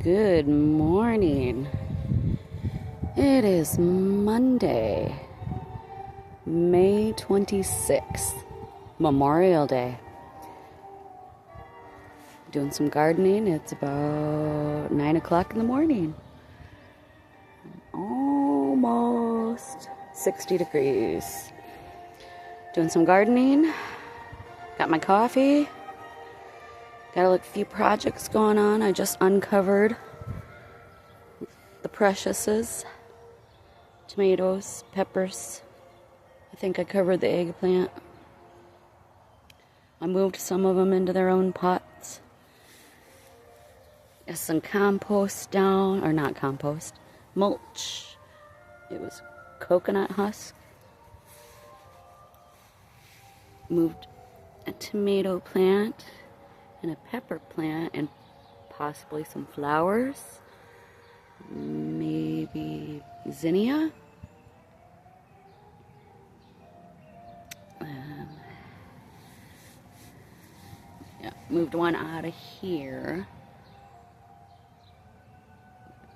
Good morning. It is Monday, May 26th, Memorial Day. Doing some gardening. It's about 9 o'clock in the morning. Almost 60 degrees. Doing some gardening. Got my coffee. Got a few projects going on. I just uncovered the preciouses. Tomatoes, peppers. I think I covered the eggplant. I moved some of them into their own pots. Got some compost down, or not compost, mulch. It was coconut husk. Moved a tomato plant and a pepper plant and possibly some flowers. Maybe zinnia. Moved one out of here.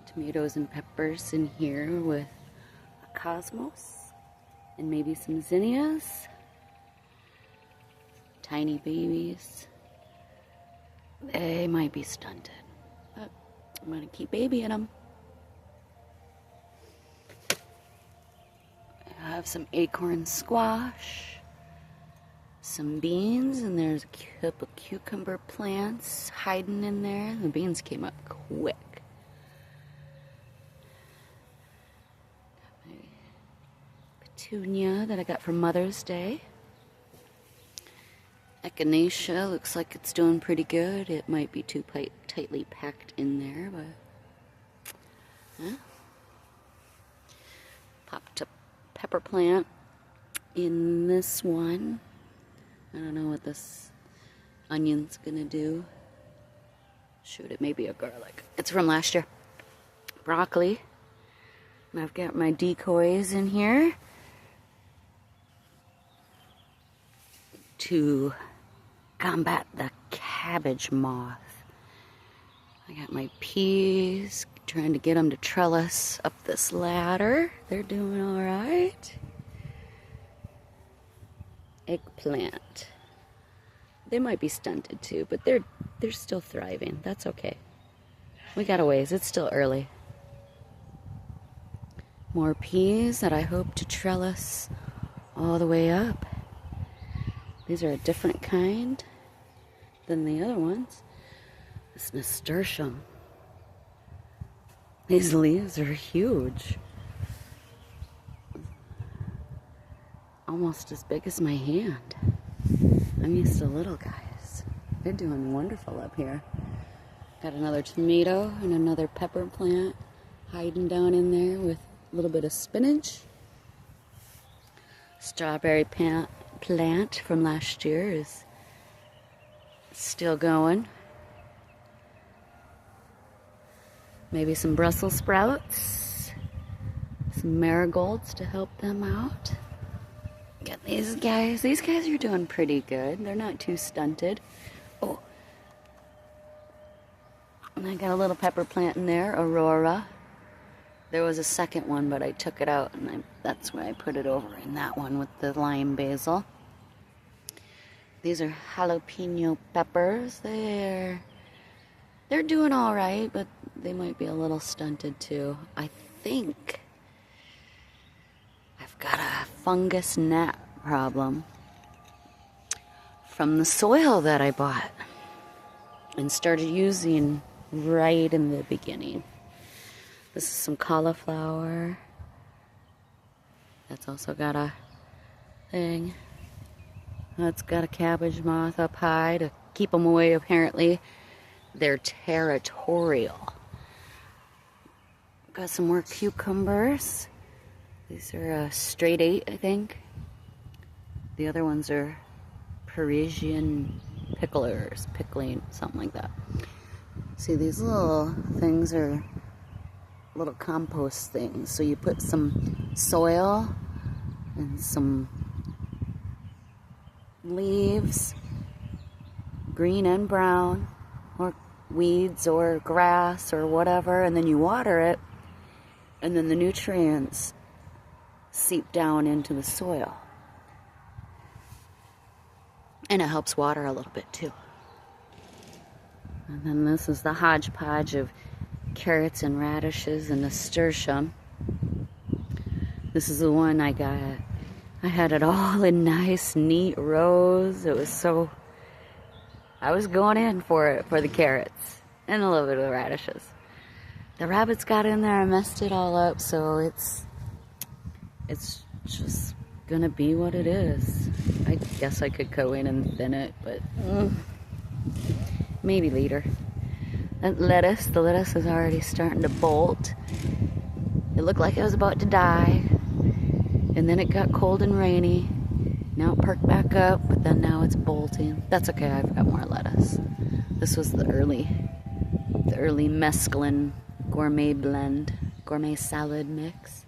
Tomatoes and peppers in here with a cosmos and maybe some zinnias. Tiny babies. They might be stunted, but I'm going to keep babying them. I have some acorn squash, some beans, and there's a couple cucumber plants hiding in there. The beans came up quick. Got my petunia that I got for Mother's Day. Echinacea looks like it's doing pretty good. It might be too tightly packed in there, but popped a pepper plant in this one. I don't know what this onion's gonna do. Shoot, it may be a garlic. It's from last year. Broccoli. And I've got my decoys in here to combat the cabbage moth. I got my peas, trying to get them to trellis up this ladder. They're doing all right. Eggplant. They might be stunted too, but they're still thriving. That's okay. We got a ways. It's still early. More peas that I hope to trellis all the way up. These are a different kind than the other ones. This nasturtium. These leaves are huge. Almost as big as my hand. I'm used to little guys. They're doing wonderful up here. Got another tomato and another pepper plant hiding down in there with a little bit of spinach. Strawberry plant from last year is still going. Maybe some Brussels sprouts, some marigolds to help them out. Got these guys. These guys are doing pretty good. They're not too stunted. Oh, and I got a little pepper plant in there, Aurora. There was a second one, but I took it out, and that's why I put it over in that one with the lime basil. These are jalapeno peppers. They're doing all right, but they might be a little stunted too. I think I've got a fungus gnat problem from the soil that I bought and started using right in the beginning. This is some cauliflower. That's also got a thing. That's got a cabbage moth up high to keep them away, apparently. They're territorial. Got some more cucumbers. These are straight 8, I think. The other ones are Parisian pickling, something like that. See, these little things are little compost things. So you put some soil and some leaves, green and brown, or weeds or grass or whatever, and then you water it, and then the nutrients seep down into the soil. And it helps water a little bit too. And then this is the hodgepodge of carrots and radishes and nasturtium. This is the one I got. I had it all in nice, neat rows. It was so... I was going in for it, for the carrots and a little bit of the radishes. The rabbits got in there and messed it all up, so it's just gonna be what it is. I guess I could go in and thin it, but maybe later. That lettuce, the lettuce is already starting to bolt. It looked like it was about to die, and then it got cold and rainy. Now it perked back up, but then now it's bolting. That's okay, I've got more lettuce. This was the early mesclun gourmet blend, gourmet salad mix.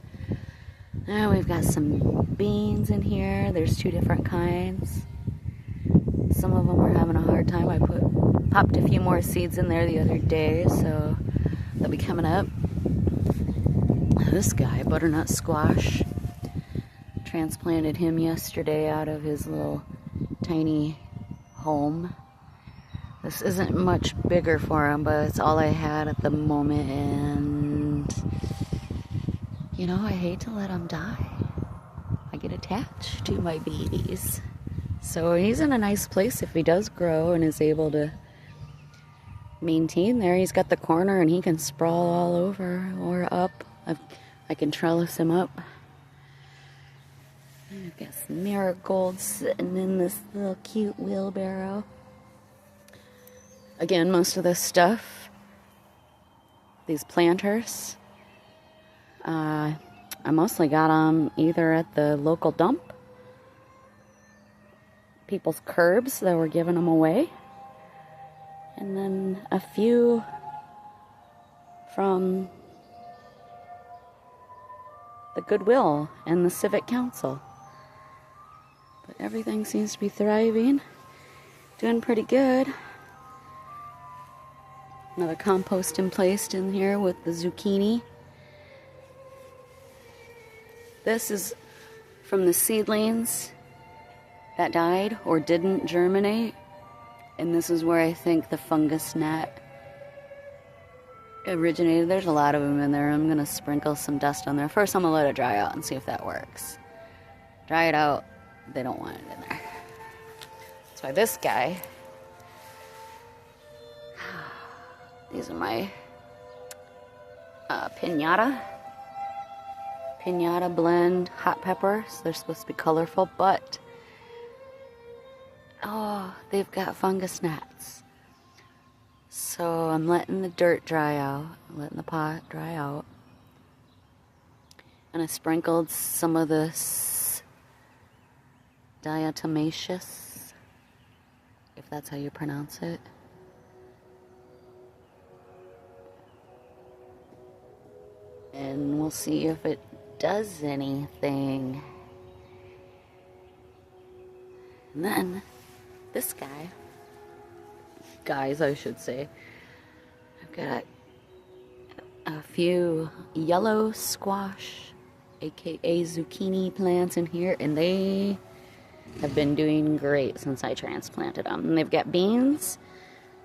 Now we've got some beans in here. There's 2 different kinds. Some of them are having a hard time. I popped a few more seeds in there the other day, so they'll be coming up. This guy, butternut squash, transplanted him yesterday out of his little tiny home. This isn't much bigger for him, but it's all I had at the moment, and you know, I hate to let him die. I get attached to my babies. So he's in a nice place if he does grow and is able to maintain there. He's got the corner and he can sprawl all over or up. I can trellis him up. I've got some marigolds sitting in this little cute wheelbarrow. Again, most of this stuff, these planters, I mostly got them either at the local dump, people's curbs that were giving them away, and then a few from the Goodwill and the Civic Council. But everything seems to be thriving, doing pretty good. Another compost in place in here with the zucchini. This is from the seedlings that died or didn't germinate. And this is where I think the fungus gnat originated. There's a lot of them in there. I'm going to sprinkle some dust on there. First, I'm going to let it dry out and see if that works. Dry it out. They don't want it in there. That's why this guy... These are my pinata blend hot peppers. They're supposed to be colorful, but oh, they've got fungus gnats. So I'm letting the dirt dry out, letting the pot dry out. And I sprinkled some of this diatomaceous, if that's how you pronounce it. And we'll see if it does anything. And then this guys I should say, I've got a few yellow squash, aka zucchini plants in here, and they have been doing great since I transplanted them. And they've got beans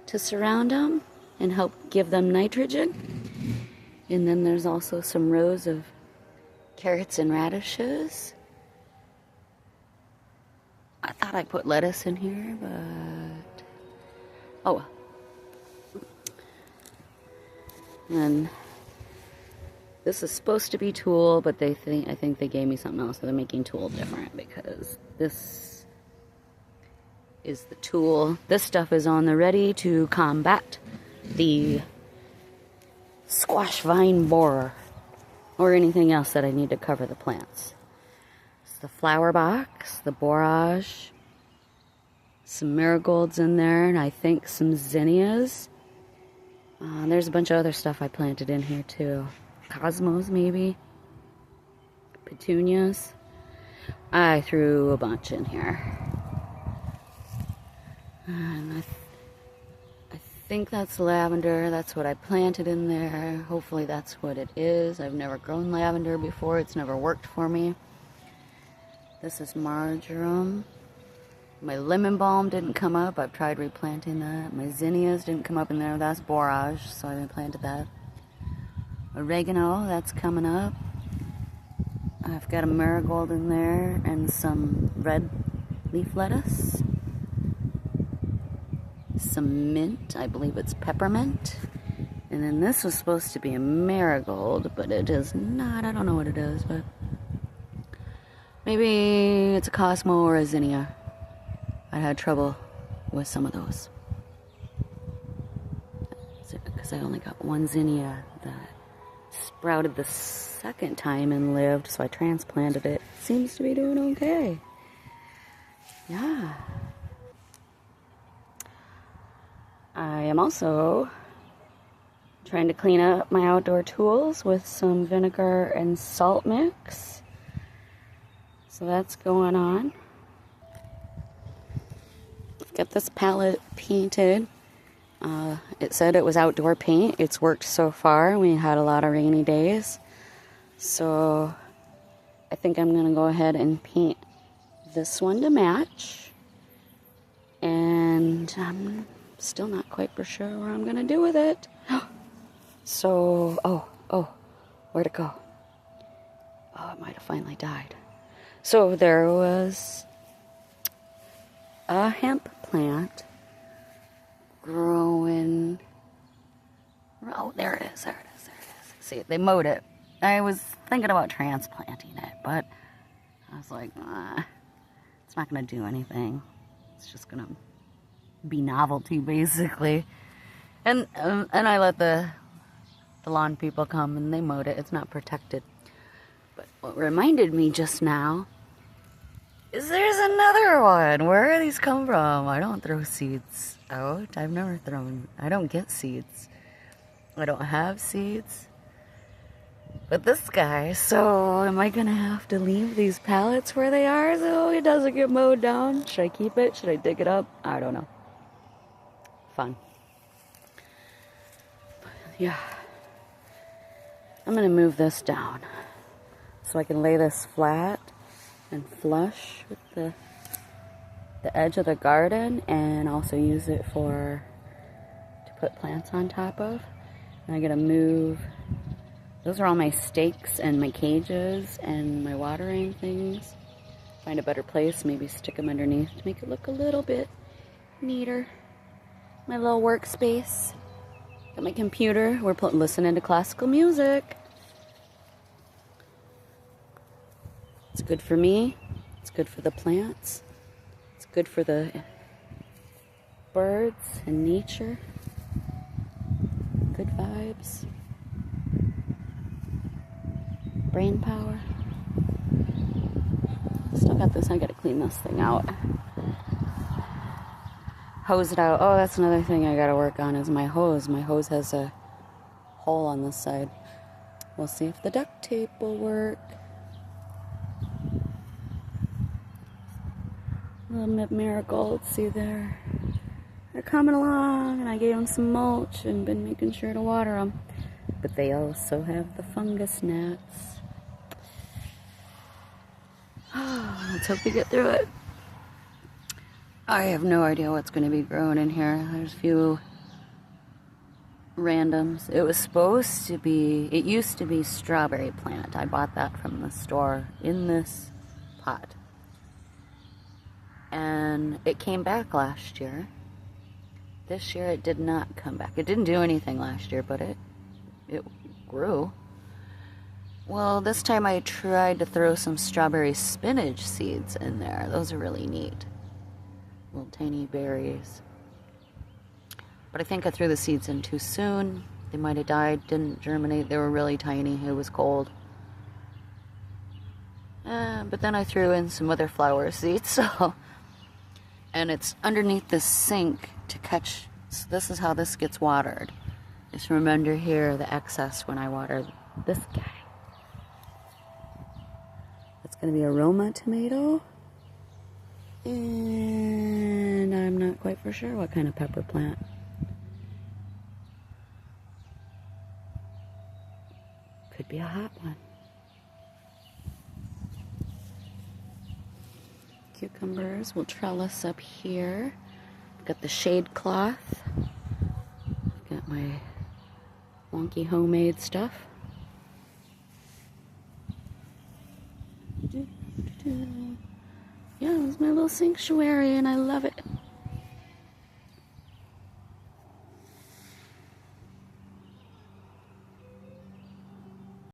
to surround them and help give them nitrogen. And then there's also some rows of carrots and radishes. I thought I put lettuce in here, but oh well. And this is supposed to be tulle, but I think they gave me something else, so they're making tulle different because this is the tulle. This stuff is on the ready to combat the squash vine borer or anything else that I need to cover the plants. It's the flower box, the borage, some marigolds in there, and I think some zinnias. There's a bunch of other stuff I planted in here too. Cosmos maybe, petunias. I threw a bunch in here. And I think that's lavender. That's what I planted in there. Hopefully that's what it is. I've never grown lavender before. It's never worked for me. This is marjoram. My lemon balm didn't come up. I've tried replanting that. My zinnias didn't come up in there. That's borage, so I replanted that. Oregano, that's coming up. I've got a marigold in there and some red leaf lettuce. Some mint, I believe it's peppermint. And then this was supposed to be a marigold, but it is not. I don't know what it is, but maybe it's a Cosmo or a zinnia. I had trouble with some of those. Because I only got one zinnia that sprouted the second time and lived, so I transplanted it. Seems to be doing okay. Yeah. I am also trying to clean up my outdoor tools with some vinegar and salt mix. So that's going on. I've got this palette painted. It said it was outdoor paint. It's worked so far. We had a lot of rainy days. So I think I'm going to go ahead and paint this one to match. And I'm still not quite for sure what I'm going to do with it. So, where'd it go? Oh, it might have finally died. So there was a hemp plant growing. Oh, there it is. See, they mowed it. I was thinking about transplanting it, but I was like, it's not going to do anything. It's just going to be novelty, basically. And I let the lawn people come and they mowed it. It's not protected. But what reminded me just now is there's another one. Where are these come from? I don't throw seeds out. I don't get seeds. I don't have seeds. But this guy, so am I gonna have to leave these pallets where they are so it doesn't get mowed down? Should I keep it? Should I dig it up? I don't know. Fun. Yeah. I'm gonna move this down so I can lay this flat and flush with the edge of the garden, and also use it to put plants on top of. And I gotta move. Those are all my stakes and my cages and my watering things. Find a better place, maybe stick them underneath to make it look a little bit neater. My little workspace. Got my computer. We're listening to classical music. It's good for me. It's good for the plants. It's good for the birds and nature. Good vibes. Brain power. Still got this. I gotta clean this thing out. Hose it out. Oh, that's another thing I gotta work on is my hose. My hose has a hole on this side. We'll see if the duct tape will work. Little marigolds, see there? They're coming along, and I gave them some mulch and been making sure to water them. But they also have the fungus gnats. Let's hope we get through it. I have no idea what's going to be growing in here. There's a few randoms. It used to be strawberry plant. I bought that from the store in this pot. And it came back last year. This year it did not come back. It didn't do anything last year, but it grew. Well, this time I tried to throw some strawberry spinach seeds in there. Those are really neat. Little tiny berries. But I think I threw the seeds in too soon. They might have died, didn't germinate. They were really tiny. It was cold. But then I threw in some other flower seeds, so... And it's underneath the sink to catch... So this is how this gets watered. Just remember here the excess when I water this guy. It's going to be a Roma tomato. And I'm not quite for sure what kind of pepper plant. Could be a hot one. Cucumbers will trellis up here. Got the shade cloth. Got my wonky homemade stuff. Yeah, it's my little sanctuary and I love it.